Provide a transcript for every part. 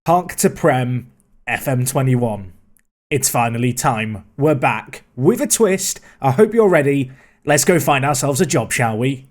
Hark to Prem FM21. It's finally time. We're back with a twist. I hope you're ready. Let's go find ourselves a job, shall we?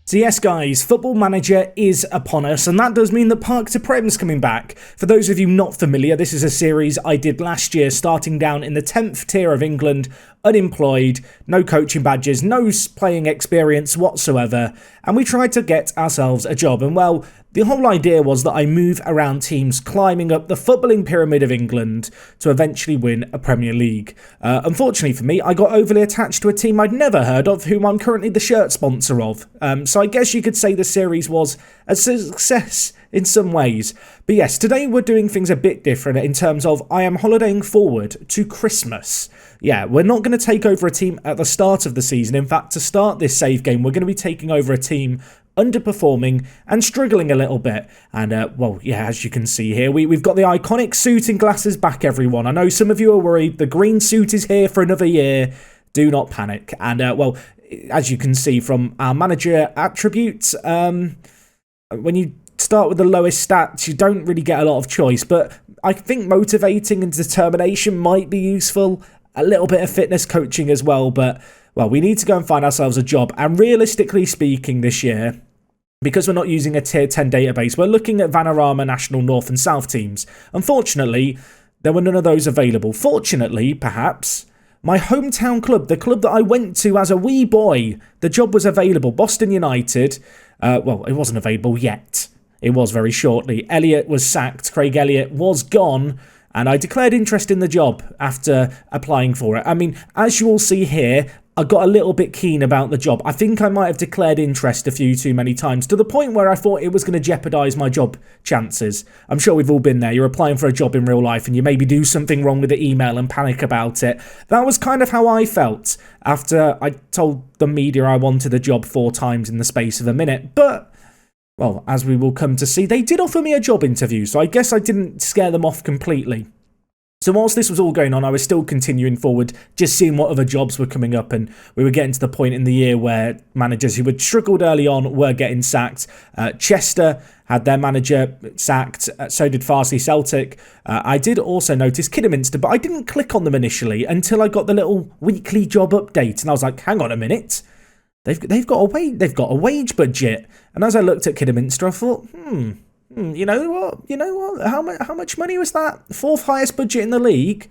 So yes guys, Football Manager is upon us, and that does mean that Park to Prem's coming back. For those of you not familiar, this is a series I did last year, starting down in the 10th tier of England, unemployed, no coaching badges, no playing experience whatsoever, and we tried to get ourselves a job. And well, the whole idea was that I move around teams climbing up the footballing pyramid of England to eventually win a Premier League. Unfortunately for me, I got overly attached to a team I'd never heard of, whom I'm currently the shirt sponsor of. So I guess you could say the series was a success in some ways. But yes, today we're doing things a bit different in terms of I am holidaying forward to Christmas. Yeah, we're not going to take over a team at the start of the season. In fact, to start this save game, we're going to be taking over a team underperforming and struggling a little bit. And well, yeah, as you can see here, we've got the iconic suit and glasses back, everyone. I know some of you are worried. The green suit is here for another year. Do not panic. And well, as you can see from our manager attributes, when you start with the lowest stats, you don't really get a lot of choice. But I think motivating and determination might be useful. A little bit of fitness coaching as well, but well, we need to go and find ourselves a job. And realistically speaking this year, because we're not using a tier 10 database, we're looking at Vanarama National North and South teams. Unfortunately, there were none of those available. Fortunately, perhaps, my hometown club, the club that I went to as a wee boy, the job was available. Boston United, well, it wasn't available yet. It was very shortly. Elliott was sacked. Craig Elliott was gone. And I declared interest in the job after applying for it. I mean, as you all see here, I got a little bit keen about the job. I think I might have declared interest a few too many times, to the point where I thought it was going to jeopardise my job chances. I'm sure we've all been there. You're applying for a job in real life and you maybe do something wrong with the email and panic about it. That was kind of how I felt after I told the media I wanted a job 4 times in the space of a minute. But well, as we will come to see, they did offer me a job interview, so I guess I didn't scare them off completely. So whilst this was all going on, I was still continuing forward, just seeing what other jobs were coming up, and we were getting to the point in the year where managers who had struggled early on were getting sacked. Chester had their manager sacked, so did Farsley Celtic. I did also notice Kidderminster, but I didn't click on them initially until I got the little weekly job update, and I was like, hang on a minute. They've got a wage budget. And as I looked at Kidderminster, I thought, you know what? How much money was that? 4th highest budget in the league.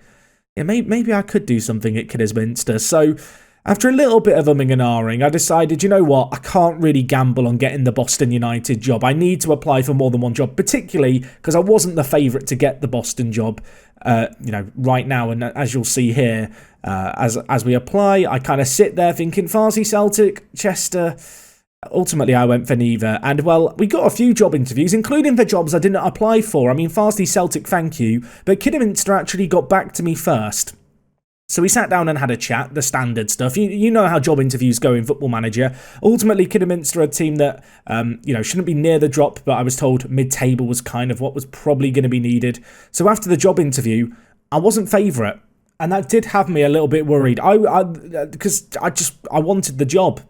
Yeah, maybe I could do something at Kidderminster. So after a little bit of umming and ahhing, I decided, you know what? I can't really gamble on getting the Boston United job. I need to apply for more than one job, particularly because I wasn't the favourite to get the Boston job, right now. And as you'll see here, as we apply, I kind of sit there thinking Farsley Celtic, Chester. Ultimately, I went for neither. And well, we got a few job interviews, including for jobs I didn't apply for. I mean, Farsley Celtic, thank you. But Kidderminster actually got back to me first. So we sat down and had a chat, the standard stuff. You know how job interviews go in Football Manager. Ultimately, Kidderminster, a team that, shouldn't be near the drop, but I was told mid-table was kind of what was probably going to be needed. So after the job interview, I wasn't favourite. And that did have me a little bit worried. Because I wanted the job.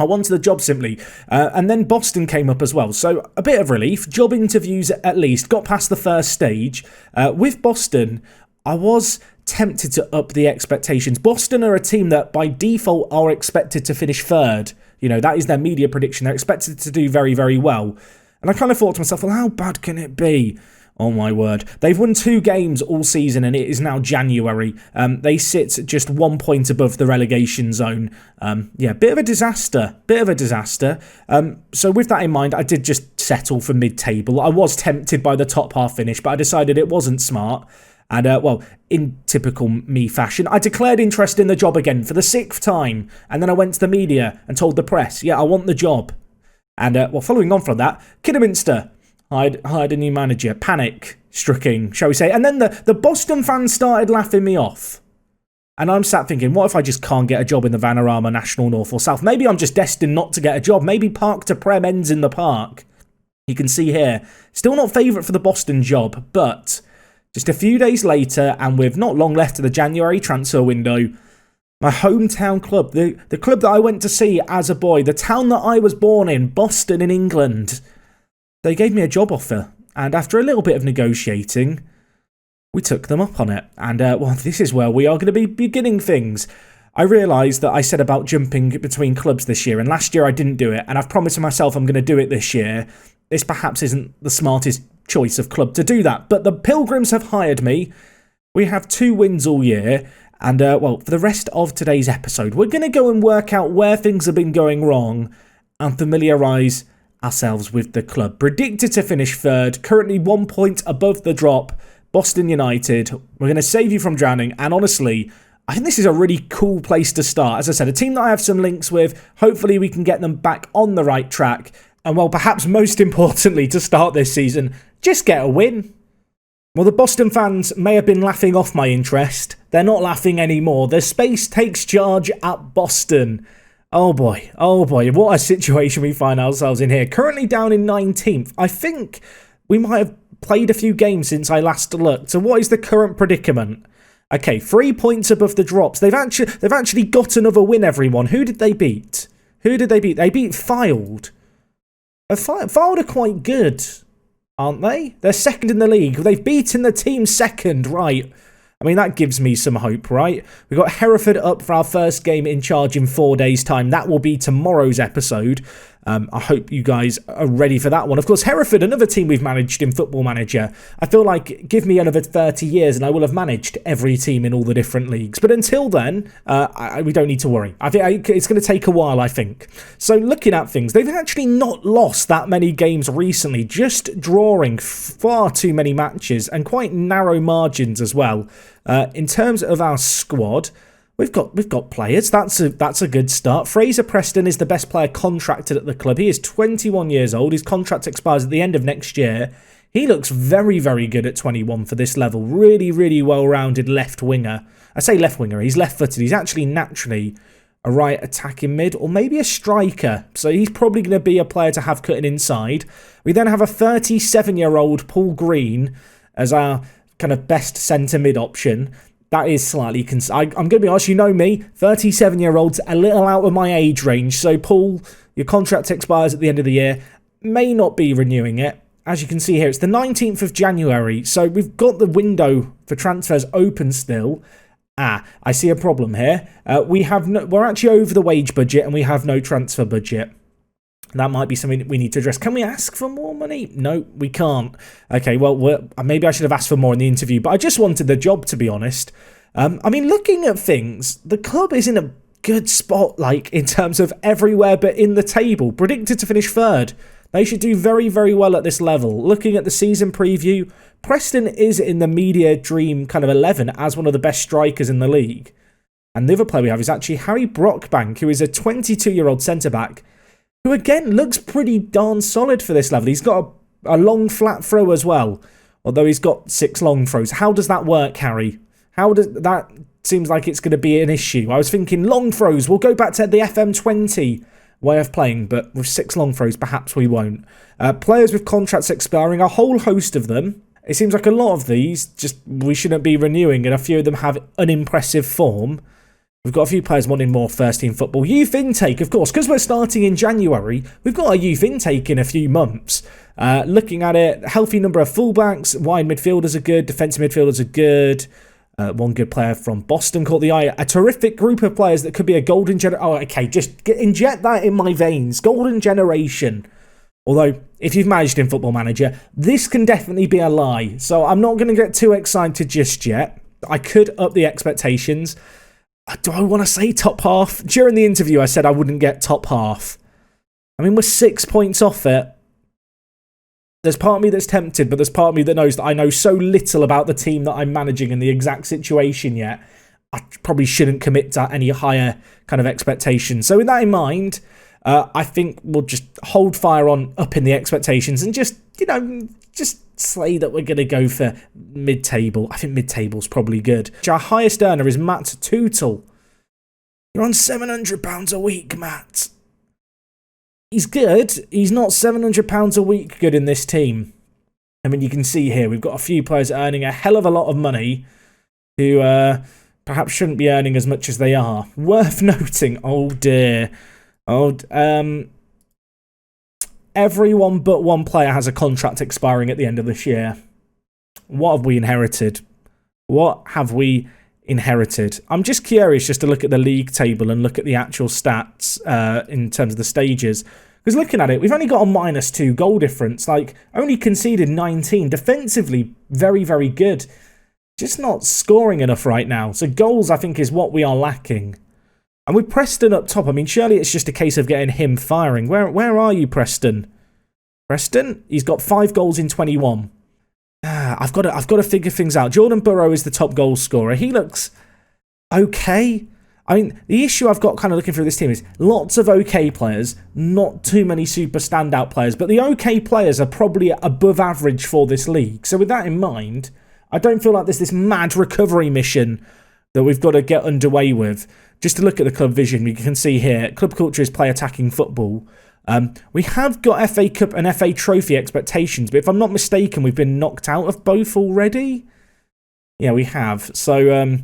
I wanted the job simply. And then Boston came up as well. So a bit of relief. Job interviews at least. Got past the first stage. With Boston, I was tempted to up the expectations. Boston are a team that by default are expected to finish 3rd. You know, that is their media prediction. They're expected to do very, very well. And I kind of thought to myself, well, how bad can it be? Oh my word. They've won 2 games all season and it is now January. They sit just 1 point above the relegation zone. Bit of a disaster. So with that in mind, I did just settle for mid-table. I was tempted by the top half finish, but I decided it wasn't smart. And, in typical me fashion, I declared interest in the job again for the 6th time. And then I went to the media and told the press, yeah, I want the job. And, following on from that, Kidderminster hired a new manager. Panic stricken, shall we say. And then the Boston fans started laughing me off. And I'm sat thinking, what if I just can't get a job in the Vanarama National North or South? Maybe I'm just destined not to get a job. Maybe Park to Prem ends in the park. You can see here, still not favourite for the Boston job, but just a few days later, and with not long left to the January transfer window, My hometown club, the club that I went to see as a boy, the town that I was born in, Boston in England. They gave me a job offer, and after a little bit of negotiating, we took them up on it. And, well, this is where we are going to be beginning things. I realised that I said about jumping between clubs this year, and last year I didn't do it, and I've promised to myself I'm going to do it this year. This perhaps isn't the smartest choice of club to do that, but the Pilgrims have hired me. We have 2 wins all year. And, well, for the rest of today's episode, we're going to go and work out where things have been going wrong and familiarise ourselves with the club. Predicted to finish 3rd, currently 1 point above the drop, Boston United. We're going to save you from drowning, and honestly, I think this is a really cool place to start. As I said, a team that I have some links with. Hopefully we can get them back on the right track. And, well, perhaps most importantly to start this season, just get a win. Well, the Boston fans may have been laughing off my interest. They're not laughing anymore. The Space takes charge at Boston. Oh boy, what a situation we find ourselves in here. Currently down in 19th. I think we might have played a few games since I last looked. So what is the current predicament? Okay, 3 points above the drops. They've actually got another win, everyone. Who did they beat? They beat Filed. Filed are quite good, aren't they? They're second in the league. They've beaten the team second, right? I mean, that gives me some hope, right? We've got Hereford up for our first game in charge in 4 days' time. That will be tomorrow's episode. I hope you guys are ready for that one. Of course, Hereford, another team we've managed in Football Manager. I feel like give me another 30 years and I will have managed every team in all the different leagues. But until then, we don't need to worry. I think it's going to take a while, I think. So looking at things, they've actually not lost that many games recently, just drawing far too many matches and quite narrow margins as well. In terms of our squad, We've got players. That's a good start. Fraser Preston is the best player contracted at the club. He is 21 years old. His contract expires at the end of next year. He looks very, very good at 21 for this level. Really, really well-rounded left winger. I say left winger. He's left-footed. He's actually naturally a right attacking mid or maybe a striker. So he's probably going to be a player to have cutting inside. We then have a 37-year-old Paul Green as our kind of best centre mid option. That is slightly... I'm going to be honest, you know me, 37-year-olds, a little out of my age range. So, Paul, your contract expires at the end of the year. May not be renewing it. As you can see here, it's the 19th of January. So, we've got the window for transfers open still. I see a problem here. We're actually over the wage budget and we have no transfer budget. That might be something that we need to address. Can we ask for more money? No, we can't. Okay, well, maybe I should have asked for more in the interview, but I just wanted the job, to be honest. I mean, looking at things, the club is in a good spot, like, in terms of everywhere but in the table. Predicted to finish 3rd. They should do very, very well at this level. Looking at the season preview, Preston is in the media dream kind of 11 as one of the best strikers in the league. And the other player we have is actually Harry Brockbank, who is a 22-year-old centre-back, who again looks pretty darn solid for this level. He's got a long flat throw as well, although he's got 6 long throws. How does that work, Harry? How does that... Seems like it's going to be an issue. I was thinking long throws. We'll go back to the FM20 way of playing, but with 6 long throws, perhaps we won't. Players with contracts expiring, a whole host of them. It seems like a lot of these just we shouldn't be renewing, and a few of them have unimpressive form. We've got a few players wanting more first-team football. Youth intake, of course, because we're starting in January, we've got a youth intake in a few months. Looking at it, healthy number of fullbacks, wide midfielders are good, defensive midfielders are good. One good player from Boston caught the eye. A terrific group of players that could be a golden generation. Oh, okay, just inject that in my veins. Golden generation. Although, if you've managed in Football Manager, this can definitely be a lie. So I'm not going to get too excited just yet. I could up the expectations. Do I want to say top half? During the interview, I said I wouldn't get top half. I mean, we're 6 points off it. There's part of me that's tempted, but there's part of me that knows that I know so little about the team that I'm managing and the exact situation yet. I probably shouldn't commit to any higher kind of expectations. So with that in mind, I think we'll just hold fire on up in the expectations and just say that we're going to go for mid-table. I think mid-table's probably good. Our highest earner is Matt Tootle. You're on £700 a week, Matt. He's good. He's not £700 a week good in this team. I mean, you can see here, we've got a few players earning a hell of a lot of money who perhaps shouldn't be earning as much as they are. Worth noting, oh dear. Everyone but one player has a contract expiring at the end of this year. What have we inherited? What have we inherited? I'm just curious just to look at the league table and look at the actual stats in terms of the stages. Because looking at it, we've only got a -2 goal difference. Like, only conceded 19. Defensively, very, very good. Just not scoring enough right now. So goals, I think, is what we are lacking. And with Preston up top, I mean, surely it's just a case of getting him firing. Where are you, Preston? Preston? He's got 5 goals in 21. I've got to figure things out. Jordan Burrow is the top goal scorer. He looks okay. I mean, the issue I've got kind of looking through this team is lots of okay players, not too many super standout players, but the okay players are probably above average for this league. So with that in mind, I don't feel like there's this mad recovery mission that we've got to get underway with. Just to look at the club vision, we can see here, club culture is play attacking football. We have got FA Cup and FA Trophy expectations, but if I'm not mistaken, we've been knocked out of both already. Yeah, we have. So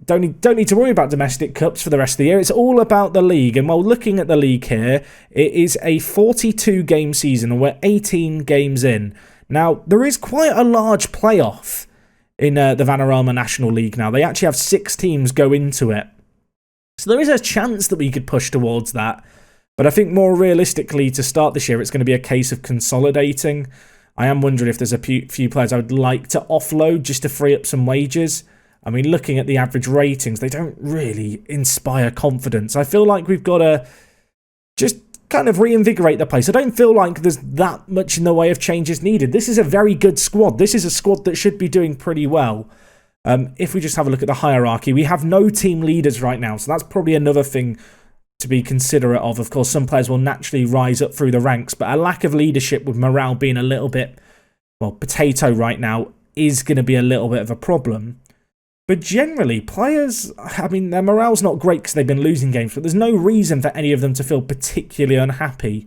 don't need to worry about domestic cups for the rest of the year. It's all about the league. And while looking at the league here, it is a 42-game season, and we're 18 games in. Now, there is quite a large playoff in the Vanarama National League now. They actually have 6 teams go into it. So there is a chance that we could push towards that. But I think more realistically, to start this year, it's going to be a case of consolidating. I am wondering if there's a few players I would like to offload just to free up some wages. I mean, looking at the average ratings, they don't really inspire confidence. I feel like we've got to just kind of reinvigorate the place. I don't feel like there's that much in the way of changes needed. This is a very good squad. This is a squad that should be doing pretty well. If we just have a look at the hierarchy, we have no team leaders right now, so that's probably another thing to be considerate of. Of course, some players will naturally rise up through the ranks, but a lack of leadership with morale being a little bit, well, potato right now is going to be a little bit of a problem. But generally, players, I mean, their morale's not great because they've been losing games, but there's no reason for any of them to feel particularly unhappy,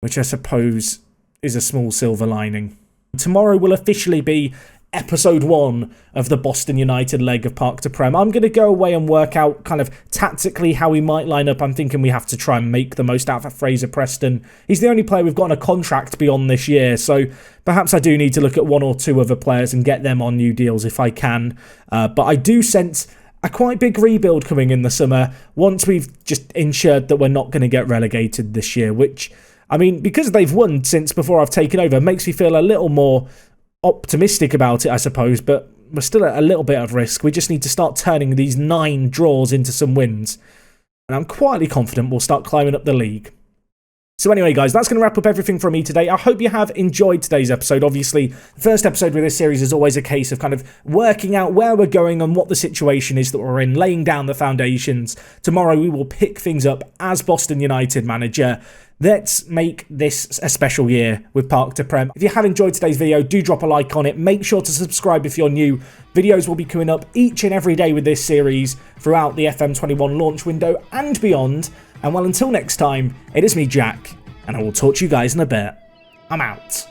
which I suppose is a small silver lining. Tomorrow will officially be episode 1 of the Boston United leg of Park to Prem. I'm going to go away and work out kind of tactically how we might line up. I'm thinking we have to try and make the most out of Fraser Preston. He's the only player we've got on a contract beyond this year, so perhaps I do need to look at 1 or 2 other players and get them on new deals if I can. But I do sense a quite big rebuild coming in the summer once we've just ensured that we're not going to get relegated this year, which, I mean, because they've won since before I've taken over, makes me feel a little more optimistic about it, I suppose, but we're still at a little bit of risk. We just need to start turning these 9 draws into some wins, and I'm quietly confident we'll start climbing up the league. So anyway, guys, that's going to wrap up everything from me today. I hope you have enjoyed today's episode. Obviously, the first episode with this series is always a case of kind of working out where we're going and what the situation is that we're in, laying down the foundations. Tomorrow, we will pick things up as Boston United manager. Let's make this a special year with Park to Prem. If you have enjoyed today's video, do drop a like on it. Make sure to subscribe if you're new. Videos will be coming up each and every day with this series throughout the FM21 launch window and beyond. And well, until next time, it is me, Jack, and I will talk to you guys in a bit. I'm out.